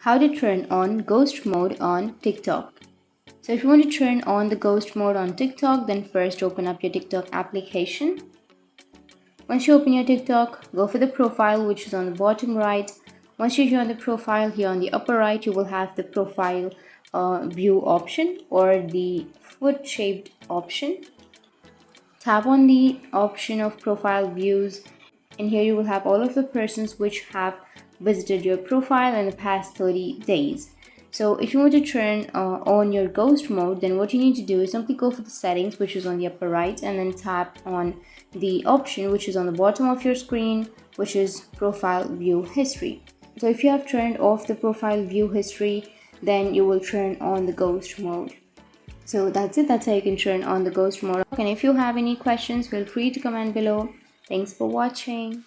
How to turn on ghost mode on TikTok. So if you want to turn on the ghost mode on TikTok, then first open up your TikTok application. Once you open your TikTok, go for the profile, which is on the bottom right. Once you're here on the profile, here on the upper right, you will have the profile view option or the foot shaped option. Tap on the option of profile views, and here you will have all of the persons which have visited your profile in the past 30 days. So if you want to turn on your ghost mode, then what you need to do is simply go for the settings, which is on the upper right, and then tap on the option which is on the bottom of your screen, which is profile view history. So if you have turned off the profile view history, then you will turn on the ghost mode. So that's it. That's how you can turn on the ghost mode. And if you have any questions, feel free to comment below. Thanks for watching.